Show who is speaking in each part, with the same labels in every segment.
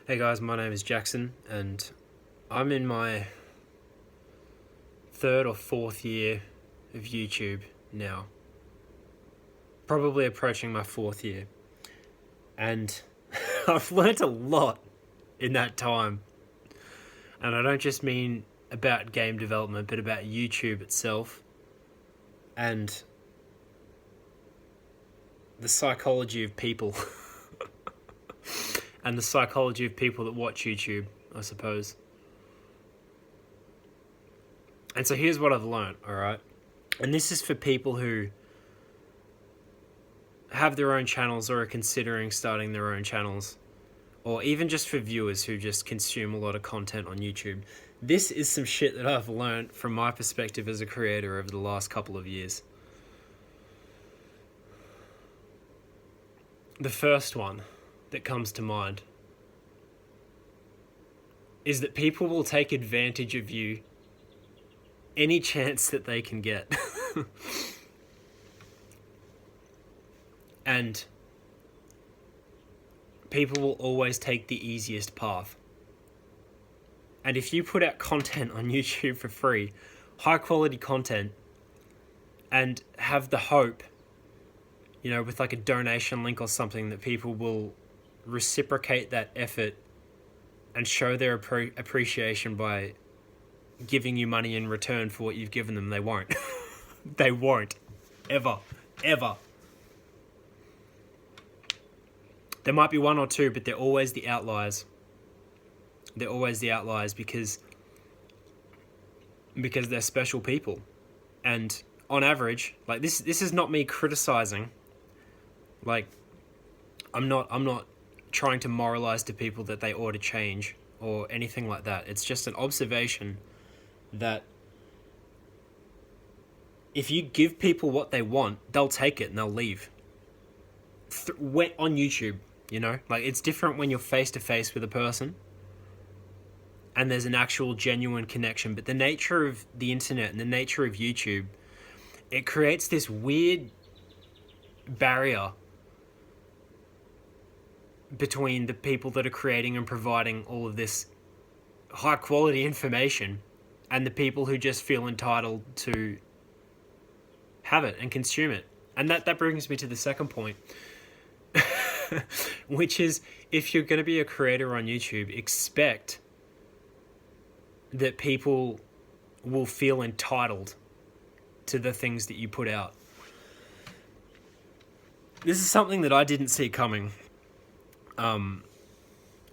Speaker 1: Hey guys, my name is Jackson and I'm in my third or fourth year of YouTube now. Probably approaching my fourth year. And I've learnt a lot in that time. And I don't just mean about game development, but about YouTube itself and the psychology of people. And the psychology of people that watch YouTube, I suppose. And so here's what I've learned, alright? And this is for people who have their own channels or are considering starting their own channels. Or even just for viewers who just consume a lot of content on YouTube. This is some shit that I've learned from my perspective as a creator over the last couple of years. The first one that comes to mind is that people will take advantage of you any chance that they can get. And people will always take the easiest path. And if you put out content on YouTube for free, high quality content, and have the hope, with like a donation link or something, that people will reciprocate that effort and show their appreciation by giving you money in return for what you've given them, they won't. They won't. Ever. There might be one or two, but they're always the outliers. They're always the outliers because they're special people. And on average, like this is not me criticizing. Like, I'm not trying to moralize to people that they ought to change or anything like that. It's just an observation that if you give people what they want, they'll take it and they'll leave. On YouTube, like it's different when you're face to face with a person and there's an actual genuine connection. But the nature of the internet and the nature of YouTube, it creates this weird barrier between the people that are creating and providing all of this high quality information and the people who just feel entitled to have it and consume it. And that brings me to the second point, which is, if you're going to be a creator on YouTube, expect that people will feel entitled to the things that you put out. This is something that I didn't see coming.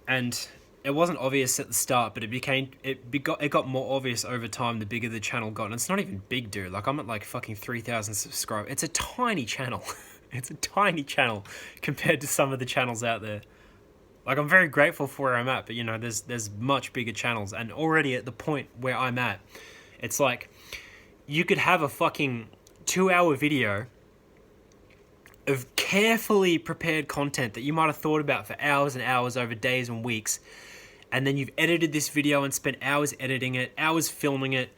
Speaker 1: And it wasn't obvious at the start, but it got more obvious over time the bigger the channel got. And it's not even big, dude. Like, I'm at like fucking 3,000 subscribers. It's a tiny channel. It's a tiny channel compared to some of the channels out there. Like, I'm very grateful for where I'm at, but there's much bigger channels. And already at the point where I'm at, it's like you could have a fucking 2-hour video of carefully prepared content that you might have thought about for hours and hours over days and weeks. And then you've edited this video and spent hours editing it, hours filming it,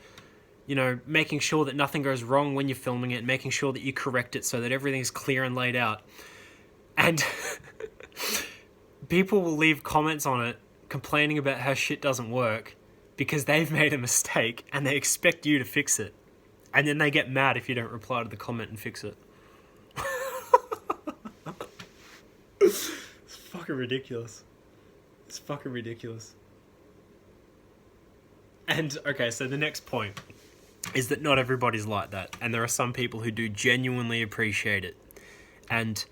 Speaker 1: making sure that nothing goes wrong when you're filming it, making sure that you correct it so that everything's clear and laid out. And people will leave comments on it complaining about how shit doesn't work because they've made a mistake and they expect you to fix it. And then they get mad if you don't reply to the comment and fix it. It's fucking ridiculous. It's fucking ridiculous. And, okay, so the next point is that not everybody's like that. And there are some people who do genuinely appreciate it. And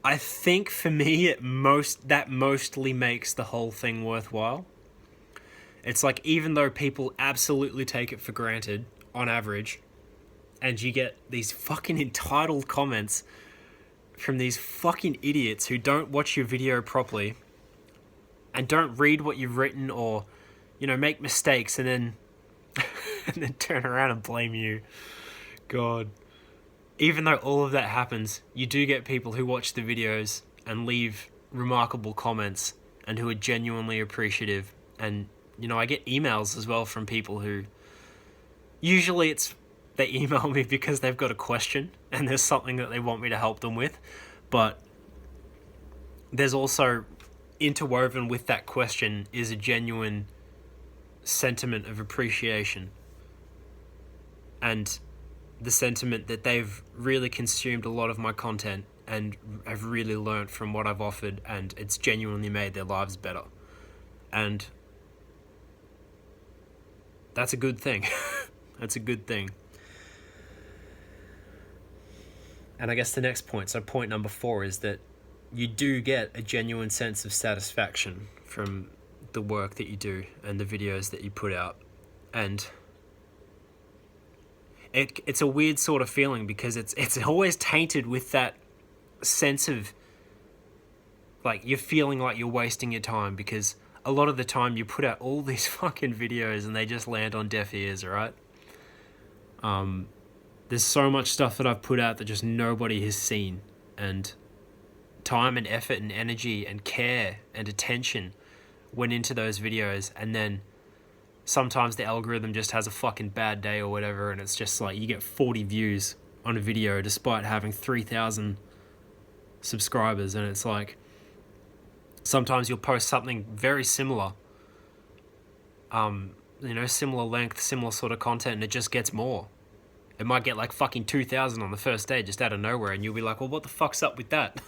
Speaker 1: I think for me, that mostly makes the whole thing worthwhile. It's like, even though people absolutely take it for granted, on average, and you get these fucking entitled comments from these fucking idiots who don't watch your video properly and don't read what you've written, or make mistakes and then and then turn around and blame you. God. Even though all of that happens, you do get people who watch the videos and leave remarkable comments and who are genuinely appreciative. And I get emails as well from people who, usually they email me because they've got a question and there's something that they want me to help them with. But there's also interwoven with that question is a genuine sentiment of appreciation, and the sentiment that they've really consumed a lot of my content and have really learnt from what I've offered, and it's genuinely made their lives better. And that's a good thing. That's a good thing. And I guess the next point, so point number 4, is that you do get a genuine sense of satisfaction from the work that you do and the videos that you put out. And it's a weird sort of feeling, because it's always tainted with that sense of, like, you're feeling like you're wasting your time, because a lot of the time you put out all these fucking videos and they just land on deaf ears, right? There's so much stuff that I've put out that just nobody has seen, and time and effort and energy and care and attention went into those videos, and then sometimes the algorithm just has a fucking bad day or whatever, and it's just like you get 40 views on a video despite having 3,000 subscribers, and it's like sometimes you'll post something very similar, similar length, similar sort of content, and it just gets more. It might get like fucking 2,000 on the first day just out of nowhere, and you'll be like, well, what the fuck's up with that?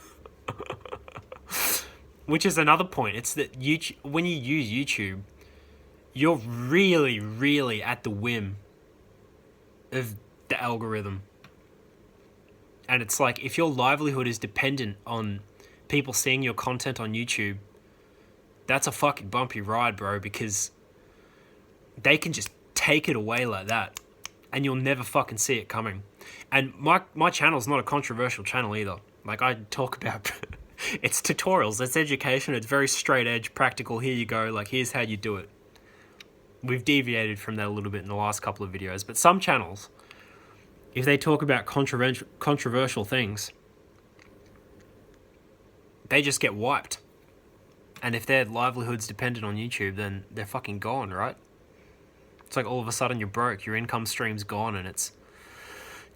Speaker 1: Which is another point. It's that YouTube, when you use YouTube, you're really, really at the whim of the algorithm. And it's like, if your livelihood is dependent on people seeing your content on YouTube, that's a fucking bumpy ride, bro, because they can just take it away like that, and you'll never fucking see it coming. And my channel's not a controversial channel either. Like, I talk about... it's tutorials, it's education, it's very straight edge, practical, here you go, like, here's how you do it. We've deviated from that a little bit in the last couple of videos, but some channels, if they talk about controversial things, they just get wiped. And if their livelihood's dependent on YouTube, then they're fucking gone, right? It's like all of a sudden you're broke, your income stream's gone, and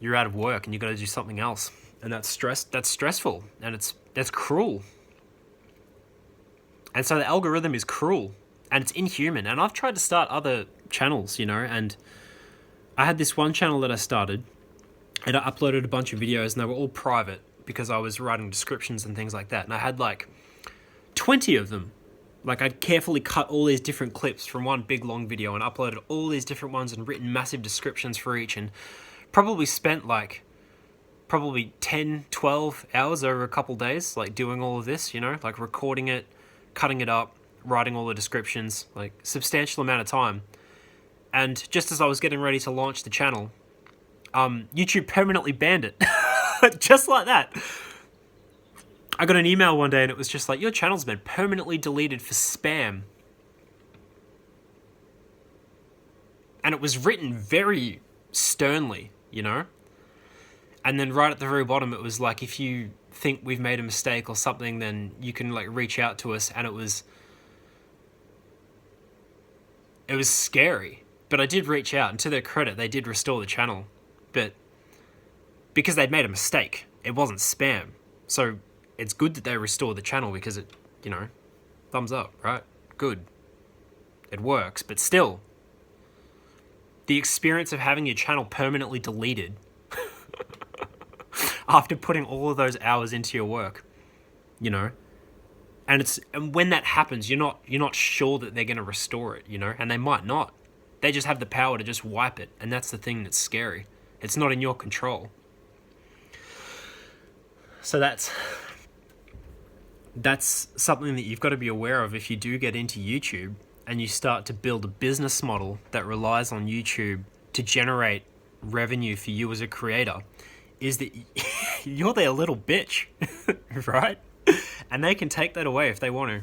Speaker 1: you're out of work and you got to do something else. And that's stressful, and that's cruel. And so the algorithm is cruel, and it's inhuman. And I've tried to start other channels, and I had this one channel that I started, and I uploaded a bunch of videos, and they were all private because I was writing descriptions and things like that. And I had like 20 of them. Like, I'd carefully cut all these different clips from one big long video and uploaded all these different ones and written massive descriptions for each, and probably spent like 10, 12 hours over a couple days, like doing all of this, like recording it, cutting it up, writing all the descriptions, like substantial amount of time. And just as I was getting ready to launch the channel, YouTube permanently banned it. Just like that. I got an email one day and it was just like, your channel's been permanently deleted for spam. And it was written very sternly, And then right at the very bottom, it was like, if you think we've made a mistake or something, then you can like reach out to us. And it was scary, but I did reach out, and to their credit, they did restore the channel, but because they'd made a mistake, it wasn't spam. So it's good that they restored the channel, because it, thumbs up, right? Good. It works, but still, the experience of having your channel permanently deleted after putting all of those hours into your work, and when that happens, you're not sure that they're going to restore it, and they might not. They just have the power to just wipe it, and that's the thing that's scary. It's not in your control. So that's something that you've got to be aware of if you do get into YouTube and you start to build a business model that relies on YouTube to generate revenue for you as a creator, is that you're their little bitch, right? And they can take that away if they want to.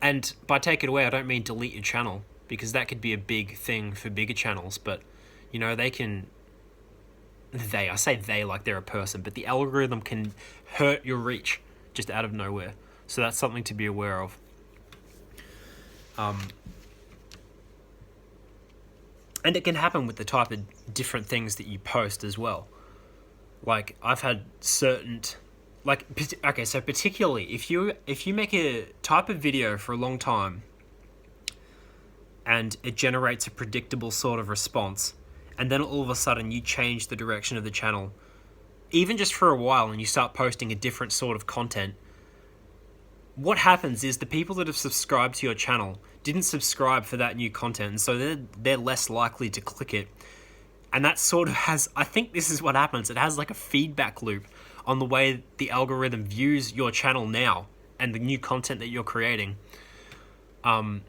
Speaker 1: And by take it away, I don't mean delete your channel, because that could be a big thing for bigger channels, but they can... I say they like they're a person, but the algorithm can hurt your reach just out of nowhere. So that's something to be aware of. And it can happen with the type of different things that you post as well. Like, I've had certain like, okay, so particularly if you make a type of video for a long time and it generates a predictable sort of response, and then all of a sudden you change the direction of the channel, even just for a while, and you start posting a different sort of content, what happens is the people that have subscribed to your channel didn't subscribe for that new content, and so they're less likely to click it. And that sort of has, I think this is what happens, it has like a feedback loop on the way the algorithm views your channel now and the new content that you're creating, and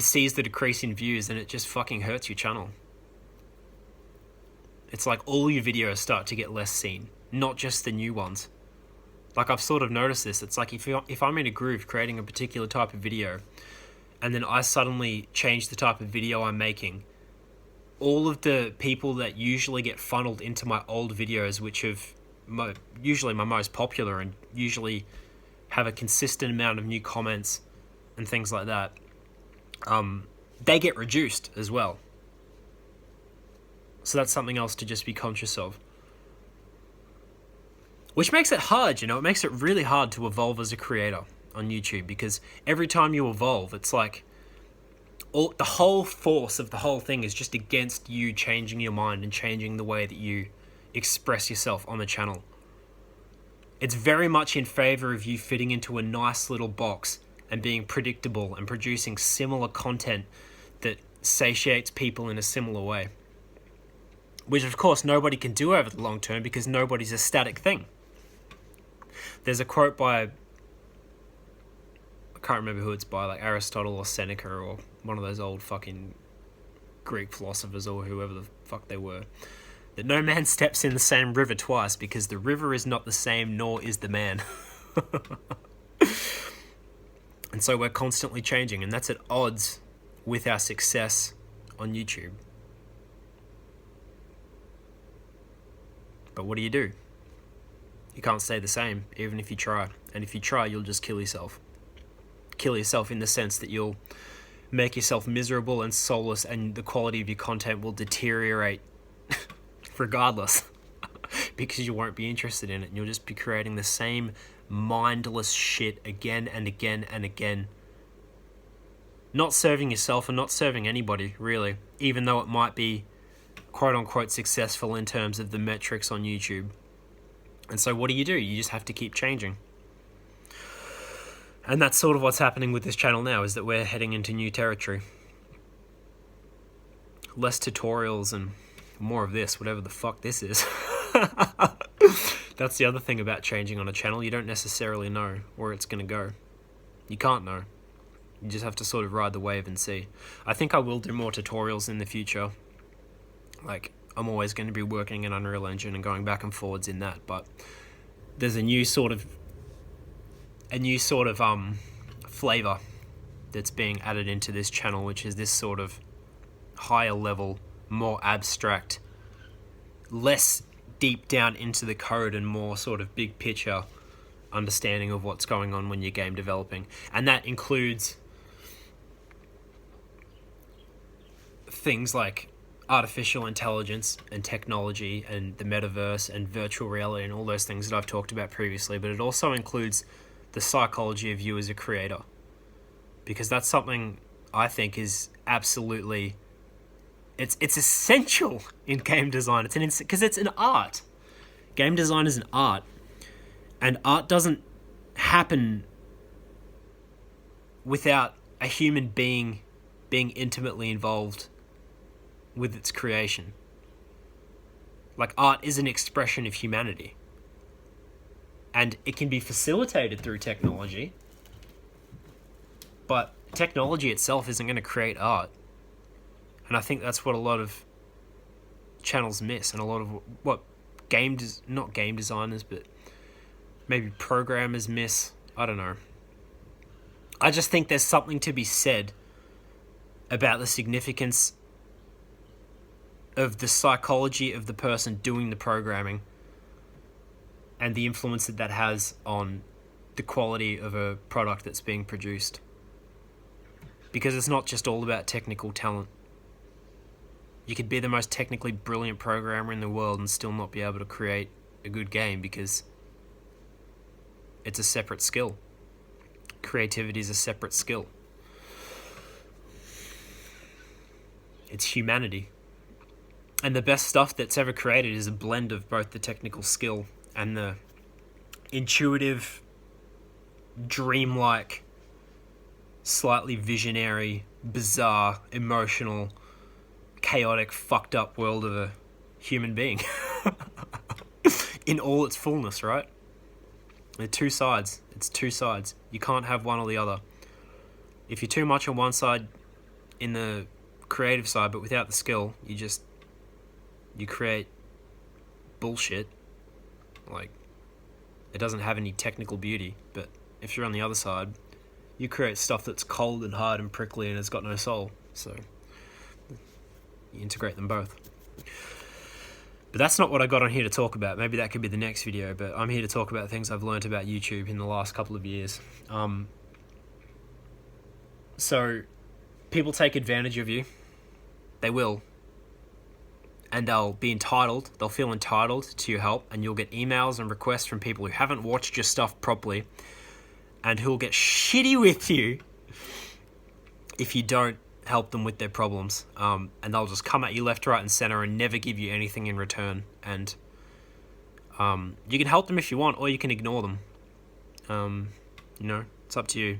Speaker 1: sees the decrease in views, and it just fucking hurts your channel. It's like all your videos start to get less seen, not just the new ones. Like, I've sort of noticed this. It's like if I'm in a groove creating a particular type of video, and then I suddenly change the type of video I'm making, all of the people that usually get funneled into my old videos, which have usually my most popular and usually have a consistent amount of new comments and things like that, they get reduced as well. So that's something else to just be conscious of. Which makes it hard, it makes it really hard to evolve as a creator on YouTube, because every time you evolve, it's like the whole force of the whole thing is just against you changing your mind and changing the way that you express yourself on the channel. It's very much in favor of you fitting into a nice little box and being predictable and producing similar content that satiates people in a similar way. Which, of course, nobody can do over the long term, because nobody's a static thing. There's a quote by, I can't remember who it's by, like Aristotle or Seneca or one of those old fucking Greek philosophers or whoever the fuck they were, that no man steps in the same river twice, because the river is not the same, nor is the man. And so we're constantly changing, and that's at odds with our success on YouTube. But what do? You can't stay the same, even if you try. And if you try, you'll just kill yourself. Kill yourself in the sense that you'll make yourself miserable and soulless, and the quality of your content will deteriorate regardless, because you won't be interested in it, and you'll just be creating the same mindless shit again and again and again. Not serving yourself and not serving anybody, really, even though it might be quote-unquote successful in terms of the metrics on YouTube. And so what do? You just have to keep changing. And that's sort of what's happening with this channel now, is that we're heading into new territory. Less tutorials and more of this, whatever the fuck this is. That's the other thing about changing on a channel. You don't necessarily know where it's going to go. You can't know. You just have to sort of ride the wave and see. I think I will do more tutorials in the future. Like, I'm always going to be working in Unreal Engine and going back and forwards in that, but there's a new sort of flavor that's being added into this channel, which is this sort of higher level, more abstract, less deep down into the code and more sort of big picture understanding of what's going on when you're game developing. And that includes things like artificial intelligence and technology and the metaverse and virtual reality and all those things that I've talked about previously, but it also includes the psychology of you as a creator, because that's something I think is absolutely, it's essential in game design. Because it's an art. Game design is an art, and art doesn't happen without a human being being intimately involved with its creation. Like, art is an expression of humanity, and it can be facilitated through technology, but technology itself isn't going to create art. And I think that's what a lot of channels miss, and a lot of what not game designers, but maybe programmers miss. I don't know. I just think there's something to be said about the significance of the psychology of the person doing the programming and the influence that has on the quality of a product that's being produced. Because it's not just all about technical talent. You could be the most technically brilliant programmer in the world and still not be able to create a good game, because It's a separate skill. Creativity is a separate skill. It's humanity. And the best stuff that's ever created is a blend of both the technical skill and the intuitive, dreamlike, slightly visionary, bizarre, emotional, chaotic, fucked up world of a human being. In all its fullness, right? They're two sides. It's two sides. You can't have one or the other. If you're too much on one side in the creative side but without the skill, you create bullshit. Like, it doesn't have any technical beauty. But if you're on the other side, you create stuff that's cold and hard and prickly and it's got no soul. So you integrate them both. But that's not what I got on here to talk about. Maybe that could be the next video, but I'm here to talk about things I've learned about YouTube in the last couple of years. So people take advantage of you. They will. And they'll be entitled. They'll feel entitled to your help, and you'll get emails and requests from people who haven't watched your stuff properly and who'll get shitty with you if you don't help them with their problems. And they'll just come at you left, right, and center and never give you anything in return. And you can help them if you want, or you can ignore them. It's up to you.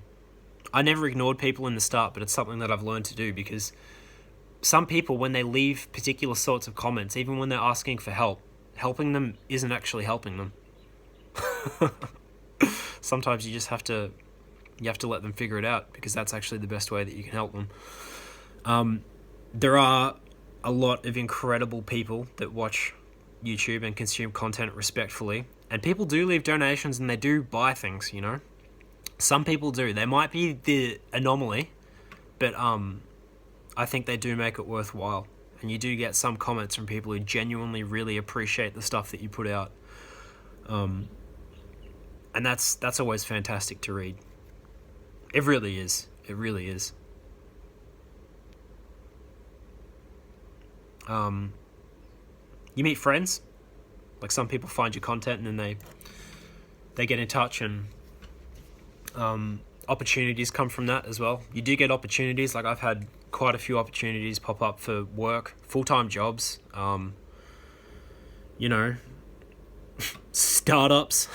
Speaker 1: I never ignored people in the start, but it's something that I've learned to do, because some people, when they leave particular sorts of comments, even when they're asking for help, helping them isn't actually helping them. Sometimes you just have to let them figure it out, because that's actually the best way that you can help them. There are a lot of incredible people that watch YouTube and consume content respectfully, and people do leave donations and they do buy things, you know. Some people do. They might be the anomaly, but I think they do make it worthwhile. And you do get some comments from people who genuinely really appreciate the stuff that you put out. And that's always fantastic to read. It really is. It really is. You meet friends. Like, some people find your content and then they get in touch, and opportunities come from that as well. You do get opportunities. Like, I've had quite a few opportunities pop up for work, full-time jobs, startups,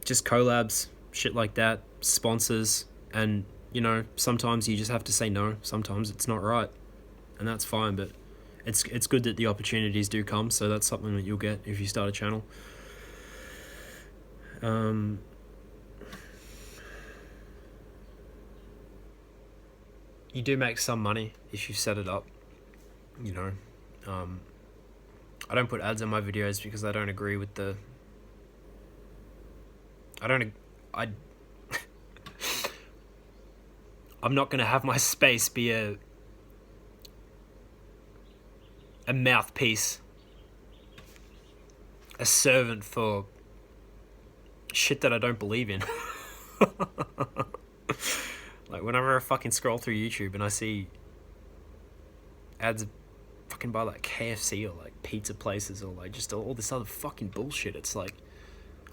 Speaker 1: just collabs, shit like that, sponsors, and, sometimes you just have to say no. Sometimes it's not right, and that's fine, but it's good that the opportunities do come, so that's something that you'll get if you start a channel. You do make some money if you set it up, I don't put ads on my videos because I don't agree with I'm not going to have my space be a mouthpiece, a servant for shit that I don't believe in. Like, whenever I fucking scroll through YouTube and I see ads fucking by like KFC or like pizza places or like just all this other fucking bullshit, it's like,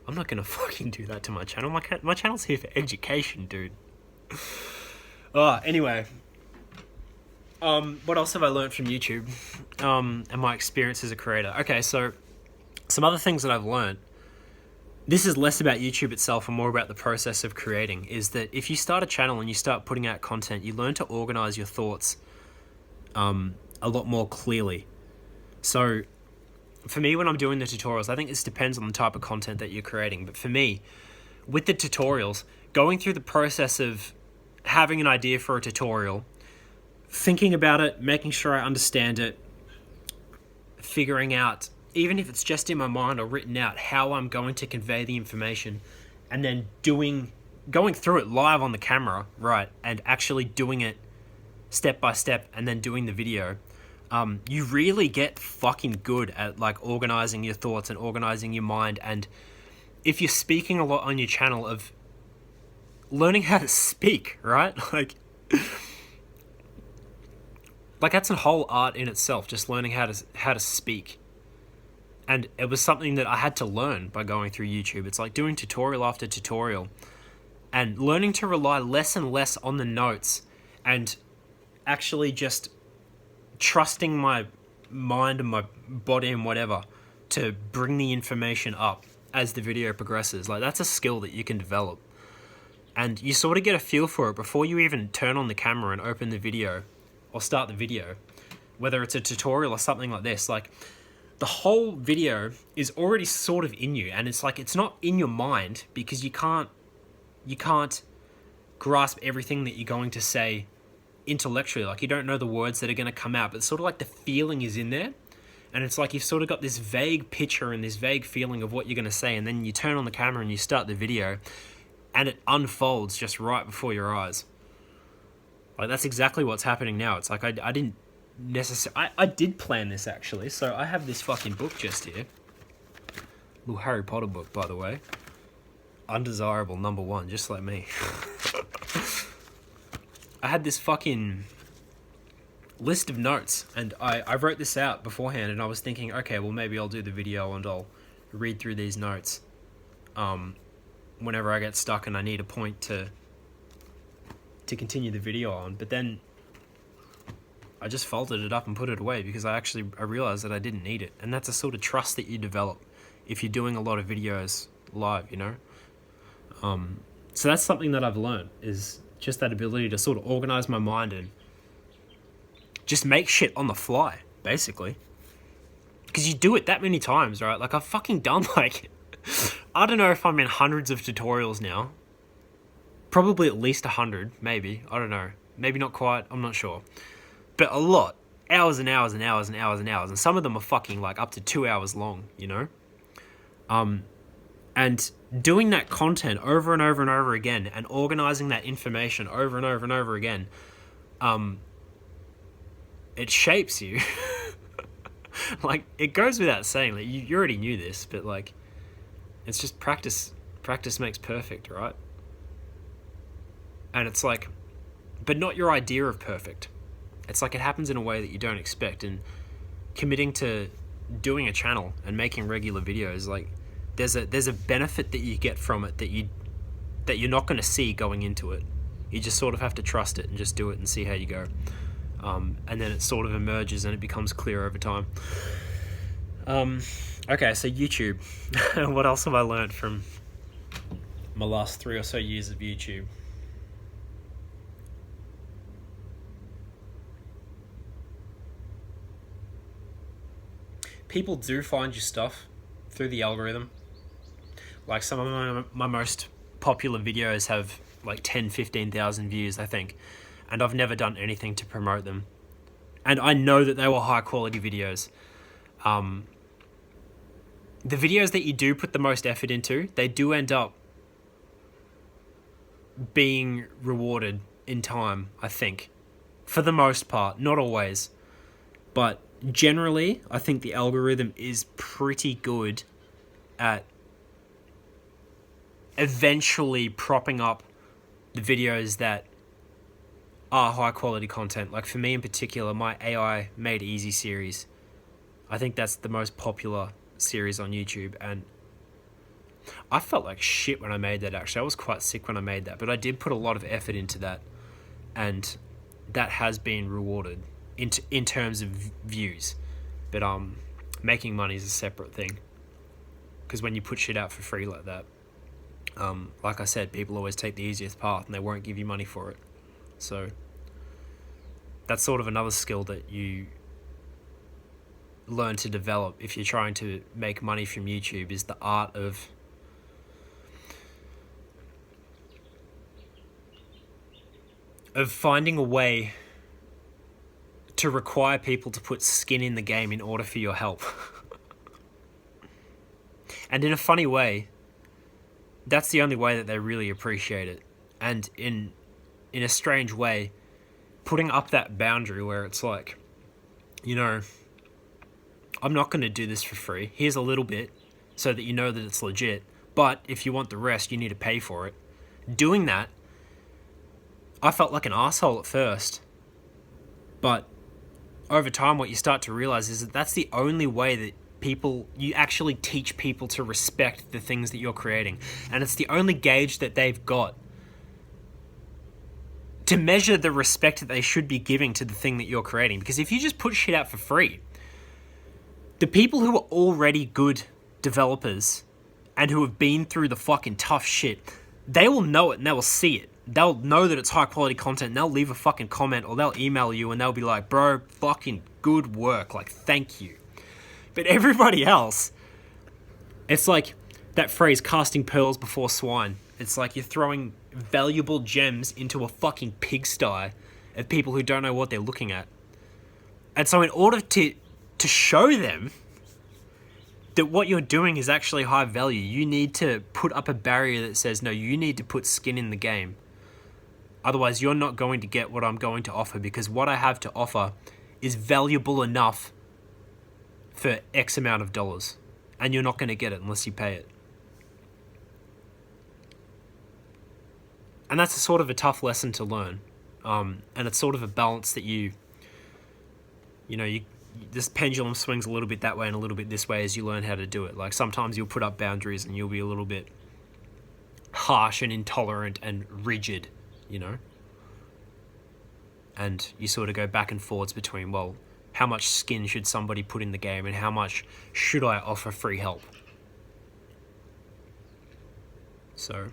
Speaker 1: I'm not gonna fucking do that to my channel. My channel's here for education, dude. Anyway, what else have I learned from YouTube and my experience as a creator? Okay, so some other things that I've learned. This is less about YouTube itself and more about the process of creating, is that if you start a channel and you start putting out content, you learn to organize your thoughts a lot more clearly. So for me, when I'm doing the tutorials, I think this depends on the type of content that you're creating. But for me, with the tutorials, going through the process of having an idea for a tutorial, thinking about it, making sure I understand it, figuring out, even if it's just in my mind or written out, how I'm going to convey the information, and then going through it live on the camera, right, and actually doing it step by step, and then doing the video, you really get fucking good at like organizing your thoughts and organizing your mind. And if you're speaking a lot on your channel, of learning how to speak, right, like that's a whole art in itself, just learning how to speak. And it was something that I had to learn by going through YouTube. It's like doing tutorial after tutorial and learning to rely less and less on the notes and actually just trusting my mind and my body and whatever to bring the information up as the video progresses. Like, that's a skill that you can develop. And you sort of get a feel for it before you even turn on the camera and open the video or start the video, whether it's a tutorial or something like this. Like, the whole video is already sort of in you, and it's like, it's not in your mind because you can't grasp everything that you're going to say intellectually. Like, you don't know the words that are going to come out, but it's sort of like the feeling is in there. And it's like you've sort of got this vague picture and this vague feeling of what you're going to say, and then you turn on the camera and you start the video, and it unfolds just right before your eyes. Like, that's exactly what's happening now. It's like I didn't necessarily... I did plan this, actually. So I have this fucking book just here. Little Harry Potter book, by the way. Undesirable #1, just like me. I had this fucking list of notes, and I wrote this out beforehand, and I was thinking, okay, well, maybe I'll do the video and I'll read through these notes whenever I get stuck and I need a point to continue the video on. But then I just folded it up and put it away because I realized that I didn't need it. And that's a sort of trust that you develop if you're doing a lot of videos live, you know? So that's something that I've learned, is just that ability to sort of organize my mind and just make shit on the fly, basically. Because you do it that many times, right? Like, I've fucking done, like, I don't know if I'm in hundreds of tutorials now. Probably at least 100, maybe. I don't know. Maybe not quite. I'm not sure. But a lot. Hours and hours and hours and hours and hours. And some of them are fucking, like, up to 2 hours long, you know? And doing that content over and over and over again and organizing that information over and over and over again, it shapes you. Like, it goes without saying, like, you already knew this, but, like, it's just practice. Practice makes perfect, right? And it's like, but not your idea of perfect. It's like it happens in a way that you don't expect. And committing to doing a channel and making regular videos, like, there's a benefit that you get from it that you're not going to see going into it. You just sort of have to trust it and just do it and see how you go. And then it sort of emerges and it becomes clear over time. Okay, so YouTube. What else have I learned from my last 3 or so years of YouTube? People do find your stuff through the algorithm. Like, some of my most popular videos have like 10, 15,000 views, I think. And I've never done anything to promote them. And I know that they were high quality videos. The videos that you do put the most effort into, they do end up being rewarded in time, I think. For the most part, not always. But generally, I think the algorithm is pretty good at eventually propping up the videos that are high quality content. Like, for me in particular, my AI Made Easy series, I think that's the most popular series on YouTube, and I felt like shit when I made that. Actually, I was quite sick when I made that, but I did put a lot of effort into that, and that has been rewarded in terms of views. But making money is a separate thing, because when you put shit out for free like that, like I said, people always take the easiest path and they won't give you money for it. So that's sort of another skill that you learn to develop if you're trying to make money from YouTube, is the art of finding a way to require people to put skin in the game in order for your help. And in a funny way, that's the only way that they really appreciate it. And in a strange way, putting up that boundary where it's like, you know, I'm not going to do this for free. Here's a little bit so that you know that it's legit. But if you want the rest, you need to pay for it. Doing that, I felt like an asshole at first. But over time, what you start to realize is that that's the only way that you actually teach people to respect the things that you're creating. And it's the only gauge that they've got to measure the respect that they should be giving to the thing that you're creating. Because if you just put shit out for free, the people who are already good developers and who have been through the fucking tough shit, they will know it and they will see it. They'll know that it's high quality content and they'll leave a fucking comment or they'll email you and they'll be like, bro, fucking good work. Like, thank you. But everybody else, it's like that phrase, casting pearls before swine. It's like you're throwing valuable gems into a fucking pigsty of people who don't know what they're looking at. And so in order to show them that what you're doing is actually high value, you need to put up a barrier that says, no, you need to put skin in the game. Otherwise, you're not going to get what I'm going to offer, because what I have to offer is valuable enough for X amount of dollars. And you're not going to get it unless you pay it. And that's a sort of a tough lesson to learn. And it's sort of a balance that this pendulum swings a little bit that way and a little bit this way as you learn how to do it. Like, sometimes you'll put up boundaries and you'll be a little bit harsh and intolerant and rigid, and you sort of go back and forwards between, well, how much skin should somebody put in the game and how much should I offer free help? So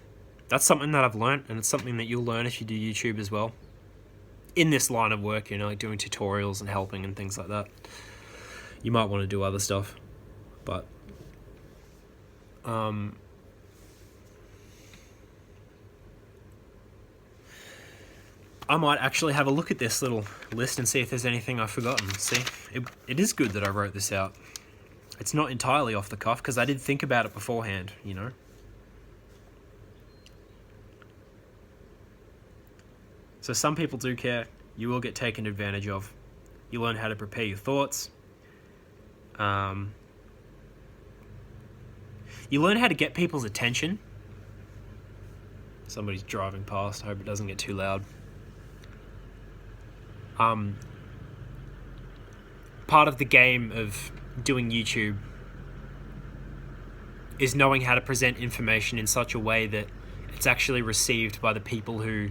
Speaker 1: that's something that I've learned, and it's something that you'll learn if you do YouTube as well. In this line of work, like doing tutorials and helping and things like that. You might want to do other stuff, but I might actually have a look at this little list and see if there's anything I've forgotten. See, it is good that I wrote this out. It's not entirely off the cuff, because I did think about it beforehand, So some people do care. You will get taken advantage of. You learn how to prepare your thoughts. You learn how to get people's attention. Somebody's driving past. I hope it doesn't get too loud. Part of the game of doing YouTube is knowing how to present information in such a way that it's actually received by the people who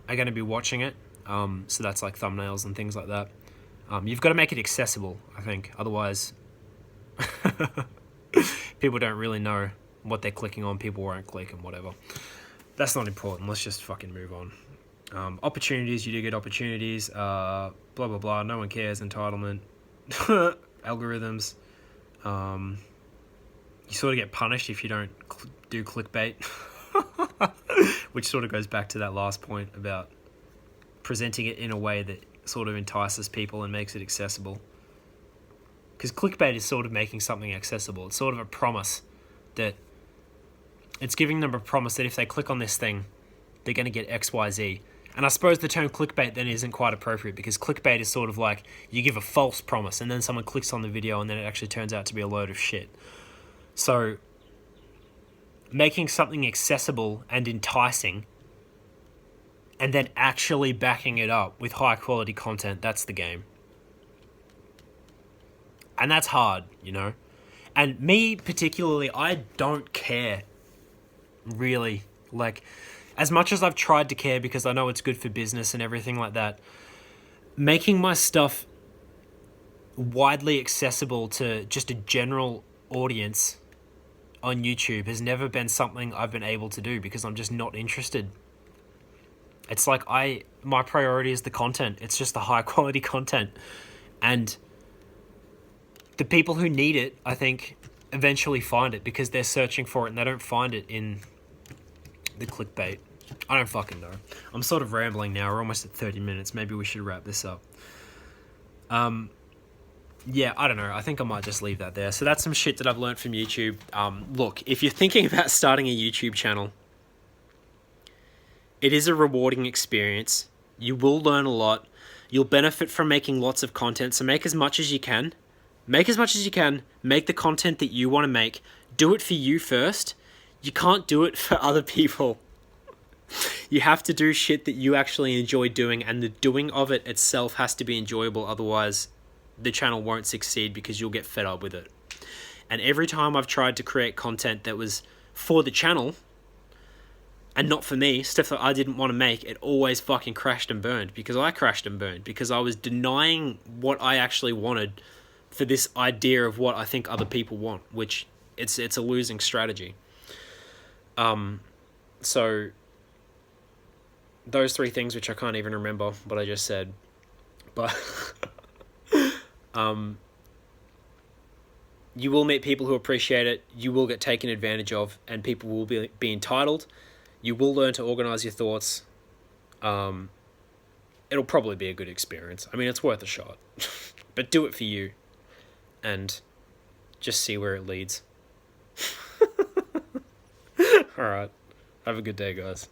Speaker 1: are going to be watching it. So that's like thumbnails and things like that. You've got to make it accessible, I think. Otherwise, people don't really know what they're clicking on. People won't click and whatever. That's not important. Let's just fucking move on. Opportunities, you do get opportunities. Blah, blah, blah. No one cares. Entitlement. Algorithms. You sort of get punished if you don't do clickbait. Which sort of goes back to that last point about presenting it in a way that sort of entices people and makes it accessible. Because clickbait is sort of making something accessible. It's sort of a promise that it's giving them a promise that if they click on this thing, they're going to get X, Y, Z. And I suppose the term clickbait then isn't quite appropriate, because clickbait is sort of like you give a false promise and then someone clicks on the video and then it actually turns out to be a load of shit. So making something accessible and enticing and then actually backing it up with high quality content, that's the game. And that's hard, And me particularly, I don't care, really. Like, as much as I've tried to care because I know it's good for business and everything like that, making my stuff widely accessible to just a general audience on YouTube has never been something I've been able to do, because I'm just not interested. It's like my priority is the content. It's just the high quality content. And the people who need it, I think, eventually find it because they're searching for it and they don't find it in the clickbait. I don't fucking know. I'm sort of rambling now. We're almost at 30 minutes. Maybe we should wrap this up. Yeah, I don't know. I think I might just leave that there. So that's some shit that I've learned from YouTube. Look, if you're thinking about starting a YouTube channel, it is a rewarding experience. You will learn a lot. You'll benefit from making lots of content. So make as much as you can. Make as much as you can. Make the content that you want to make. Do it for you first. You can't do it for other people. You have to do shit that you actually enjoy doing, and the doing of it itself has to be enjoyable. Otherwise, the channel won't succeed because you'll get fed up with it. And every time I've tried to create content that was for the channel and not for me, stuff that I didn't want to make, it always fucking crashed and burned, because I crashed and burned, because I was denying what I actually wanted for this idea of what I think other people want, which it's a losing strategy. So those three things, which I can't even remember what I just said, but you will meet people who appreciate it, you will get taken advantage of, and people will be entitled. You will learn to organize your thoughts. It'll probably be a good experience. I mean, it's worth a shot. But do it for you. And just see where it leads. Alright. Have a good day, guys.